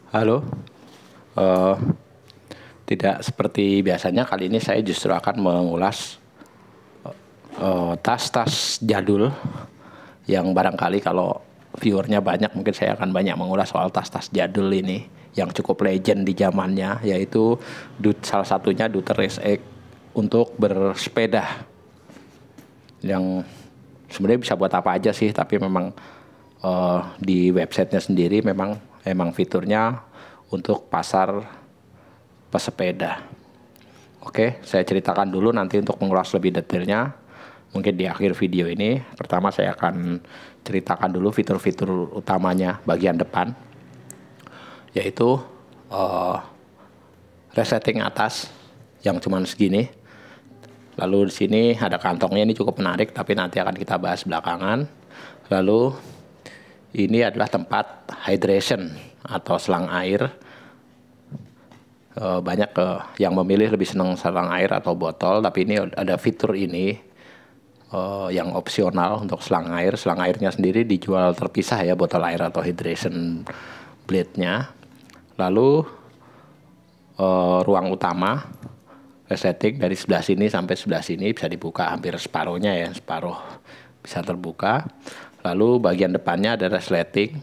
Halo, eh, tidak seperti biasanya kali ini saya justru akan mengulas tas-tas jadul yang barangkali kalau viewernya banyak mungkin saya akan banyak mengulas soal tas-tas jadul ini yang cukup legend di zamannya, yaitu salah satunya Duter Race X untuk bersepeda yang sebenarnya bisa buat apa aja sih, tapi memang di websitenya sendiri memang fiturnya untuk pasar pesepeda. Oke, saya ceritakan dulu nanti untuk mengulas lebih detailnya. Mungkin di akhir video ini, pertama saya akan ceritakan dulu fitur-fitur utamanya bagian depan, yaitu resetting atas yang cuman segini. Lalu di sini ada kantongnya, ini cukup menarik, tapi nanti akan kita bahas belakangan. Lalu ini adalah tempat hydration atau selang air. Banyak yang memilih lebih senang selang air atau botol, tapi ini ada fitur ini yang opsional untuk selang air. Selang airnya sendiri dijual terpisah ya, botol air atau hydration blade-nya. Lalu ruang utama resetting dari sebelah sini sampai sebelah sini bisa dibuka hampir separuhnya ya, separuh bisa terbuka. Lalu bagian depannya ada resleting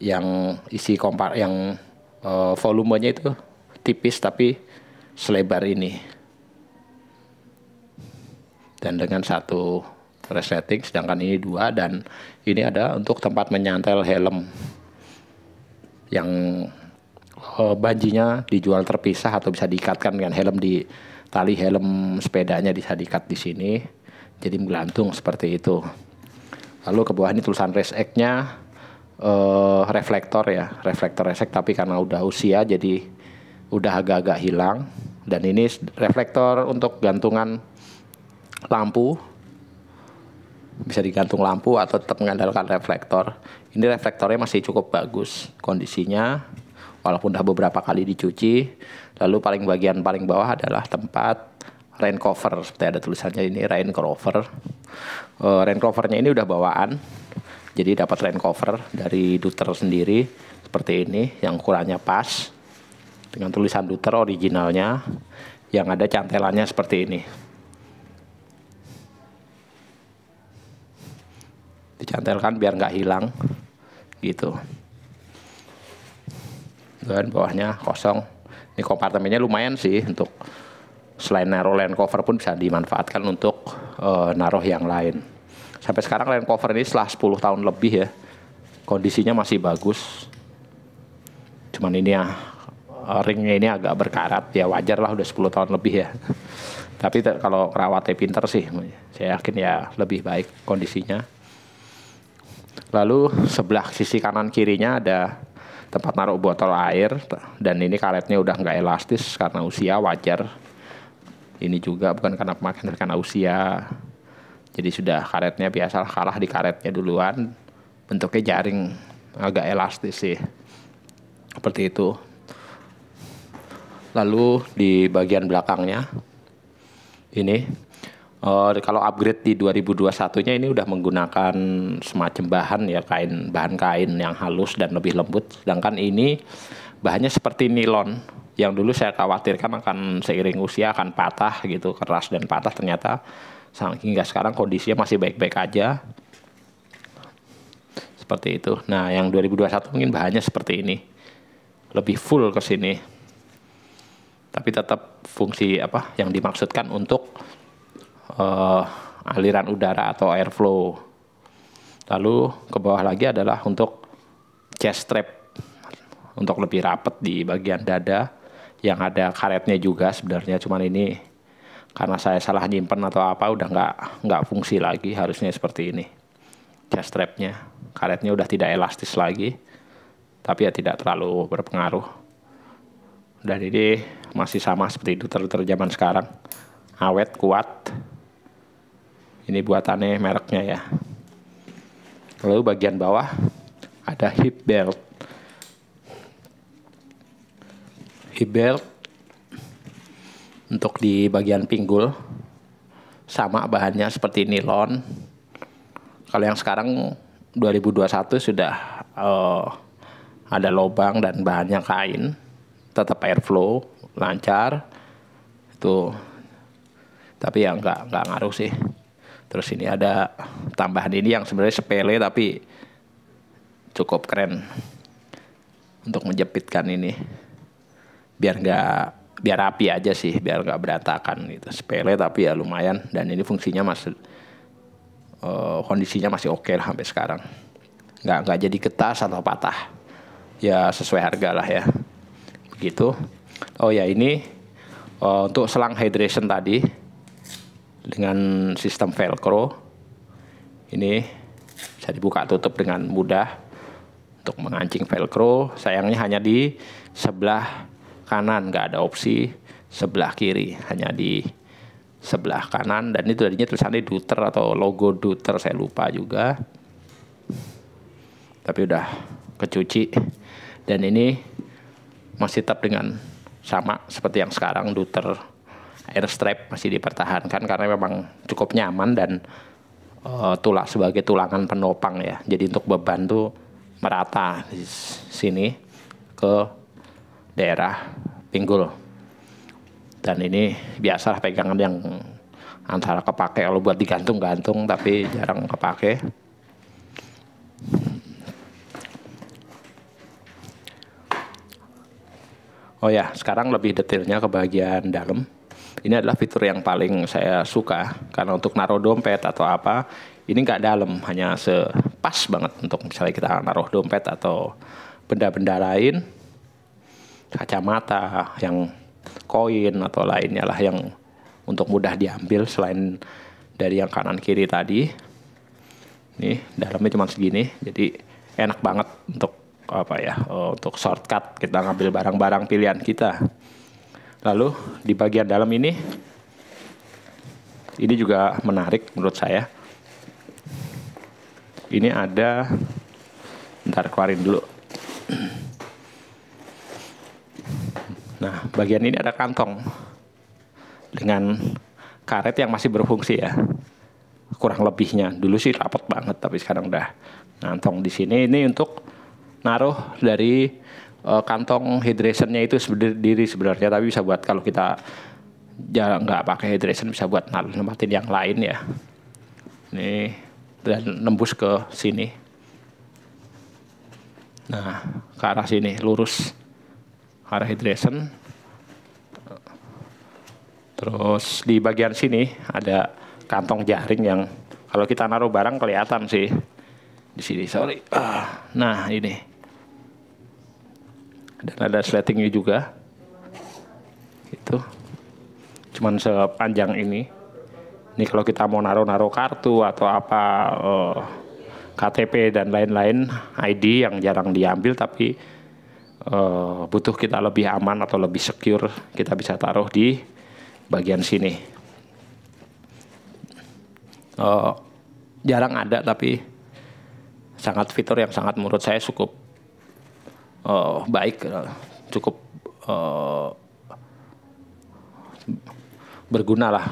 yang isi yang volumenya itu tipis tapi selebar ini. Dan dengan satu resleting, sedangkan ini dua, dan ini ada untuk tempat menyantel helm yang banjinya dijual terpisah atau bisa diikatkan dengan helm di tali helm sepedanya, bisa diikat di sini. Jadi menggantung seperti itu. Lalu ke bawah ini tulisan Race X-nya reflektor ya, reflektor Race X, tapi karena udah usia jadi udah agak-agak hilang. Dan ini reflektor untuk gantungan lampu, bisa digantung lampu atau tetap mengandalkan reflektor. Ini reflektornya masih cukup bagus kondisinya, walaupun udah beberapa kali dicuci. Lalu bagian paling bawah adalah tempat rain cover, seperti ada tulisannya ini rain cover. Rain covernya ini udah bawaan, jadi dapat rain cover dari Duter sendiri seperti ini, yang ukurannya pas dengan tulisan Duter originalnya, yang ada cantelannya seperti ini. Dicantelkan biar nggak hilang gitu. Dan bawahnya kosong. Ini kompartemennya lumayan sih, untuk selain naruh rain cover pun bisa dimanfaatkan untuk naruh yang lain. Sampai sekarang rain cover ini setelah 10 tahun lebih ya, kondisinya masih bagus. Cuman ini ya, ringnya ini agak berkarat ya, wajar lah udah 10 tahun lebih ya. Tapi kalau rawatnya pinter sih, saya yakin ya lebih baik kondisinya. Lalu sebelah sisi kanan kirinya ada tempat naruh botol air, dan ini karetnya udah nggak elastis karena usia, wajar. Ini juga bukan karena pemakaian, karena usia. Jadi sudah karetnya biasa kalah di karetnya duluan. Bentuknya jaring, agak elastis sih. Seperti itu. Lalu di bagian belakangnya ini, kalau upgrade di 2021-nya ini udah menggunakan semacam bahan ya, bahan kain yang halus dan lebih lembut. Sedangkan ini bahannya seperti nilon, yang dulu saya khawatirkan akan seiring usia akan patah gitu, keras dan patah. Ternyata hingga sekarang kondisinya masih baik-baik aja. Seperti itu. Nah, yang 2021 mungkin bahannya seperti ini, lebih full ke sini. Tapi tetap fungsi apa yang dimaksudkan untuk aliran udara atau airflow. Lalu ke bawah lagi adalah untuk chest strap, untuk lebih rapat di bagian dada, yang ada karetnya juga sebenarnya. Cuman ini karena saya salah nyimpen atau apa, udah nggak fungsi lagi. Harusnya seperti ini chest strapnya, karetnya udah tidak elastis lagi, tapi ya tidak terlalu berpengaruh. Dan ini masih sama seperti Duter zaman sekarang, awet, kuat. Ini buatannya mereknya ya. Lalu bagian bawah ada hip belt. Hip belt untuk di bagian pinggul, sama bahannya seperti nilon. Kalau yang sekarang 2021 sudah ada lubang dan bahannya kain, tetap airflow lancar itu, tapi ya nggak ngaruh sih. Terus ini ada tambahan ini yang sebenarnya sepele tapi cukup keren untuk menjepitkan ini, biar rapi aja sih, biar nggak berantakan gitu. Sepele tapi ya lumayan, dan ini fungsinya masih kondisinya masih oke lah sampai sekarang, nggak jadi getas atau patah, ya sesuai harga lah ya begitu. Oh ya, ini untuk selang hydration tadi dengan sistem velcro ini bisa dibuka tutup dengan mudah untuk mengancing velcro. Sayangnya hanya di sebelah kanan, nggak ada opsi sebelah kiri, hanya di sebelah kanan, dan itu tadinya tulisannya Duter atau logo Duter, saya lupa juga, tapi udah kecuci. Dan ini masih tetap dengan sama seperti yang sekarang, Duter air strap masih dipertahankan karena memang cukup nyaman dan tulang sebagai tulangan penopang ya. Jadi untuk beban tuh merata di sini ke daerah pinggul. Dan ini biasalah pegangan yang antara kepake kalau buat digantung-gantung tapi jarang kepake. Oh ya, sekarang lebih detailnya ke bagian dalam. Ini adalah fitur yang paling saya suka karena untuk naruh dompet atau apa ini nggak dalam, hanya sepas banget untuk misalnya kita naruh dompet atau benda-benda lain, kacamata yang koin atau lainnya lah yang untuk mudah diambil selain dari yang kanan kiri tadi. Nih dalamnya cuma segini, jadi enak banget untuk apa ya, untuk shortcut kita ngambil barang-barang pilihan kita. Lalu di bagian dalam ini juga menarik menurut saya. Ini ada, ntar keluarin dulu. Nah, bagian ini ada kantong dengan karet yang masih berfungsi ya, kurang lebihnya. Dulu sih rapat banget, tapi sekarang udah ngantong di sini. Ini untuk naruh dari kantong hydrationnya itu sendiri sebenarnya, tapi bisa buat kalau kita nggak pakai hydration bisa buat nempatin yang lain ya. Ini dan nembus ke sini. Nah, ke arah sini lurus, arah hydration. Terus di bagian sini ada kantong jaring yang kalau kita naruh barang kelihatan sih di sini. Sorry. Nah ini. Dan ada sletingnya juga. Itu. Cuman sepanjang ini. Ini kalau kita mau naruh kartu atau apa, KTP dan lain-lain, ID yang jarang diambil tapi butuh kita lebih aman atau lebih secure, kita bisa taruh di bagian sini. Jarang ada tapi sangat fitur yang sangat menurut saya cukup baik, cukup berguna lah.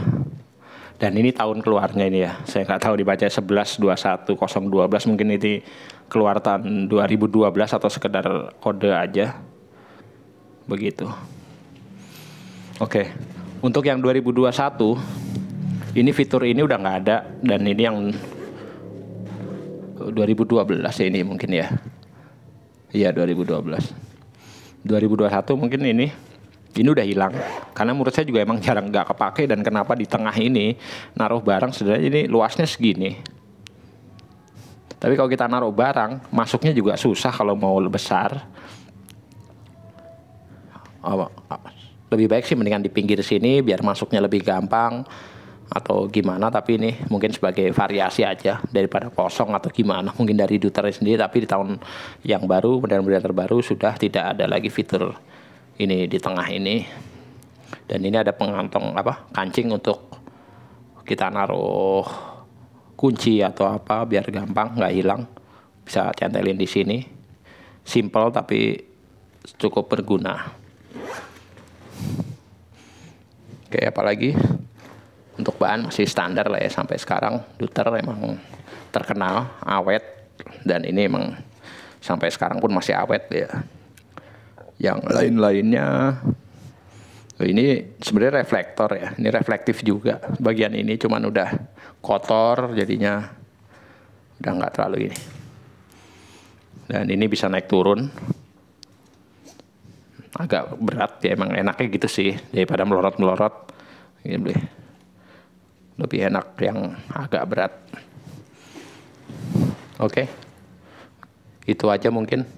Dan ini tahun keluarnya ini ya, saya nggak tahu dibaca 11/21/012, mungkin ini keluar tahun 2012 atau sekedar kode aja begitu. Oke, untuk yang 2021 ini fitur ini udah nggak ada, dan ini yang 2012 ya, ini mungkin ya. Iya 2012. 2021 mungkin ini udah hilang. Karena menurut saya juga emang jarang nggak kepake, dan kenapa di tengah ini naruh barang sebenarnya ini luasnya segini. Tapi kalau kita naruh barang masuknya juga susah kalau mau besar. Lebih baik sih mendingan di pinggir sini biar masuknya lebih gampang atau gimana, tapi ini mungkin sebagai variasi aja daripada kosong atau gimana, mungkin dari Duter sendiri. Tapi di tahun yang baru, model-model terbaru sudah tidak ada lagi fitur ini di tengah ini. Dan ini ada pengantong kancing untuk kita naruh kunci atau apa biar gampang nggak hilang, bisa centelin di sini. Simple tapi cukup berguna. Oke, apalagi untuk bahan masih standar lah ya sampai sekarang. Duter emang terkenal awet, dan ini emang sampai sekarang pun masih awet ya. Yang lain-lainnya ini sebenarnya reflektor ya, ini reflektif juga. Bagian ini cuman udah kotor jadinya udah nggak terlalu ini. Dan ini bisa naik turun. Agak berat ya, emang enaknya gitu sih daripada melorot-melorot. Ini lebih enak yang agak berat. Oke. Itu aja mungkin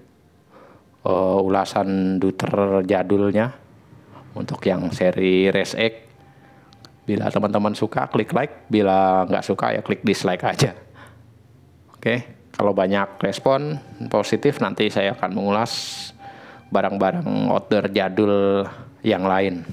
ulasan Duter jadulnya untuk yang seri Race X. Bila teman-teman suka klik like, bila nggak suka ya klik dislike aja. Oke, kalau banyak respon positif nanti saya akan mengulas barang-barang outdoor jadul yang lain.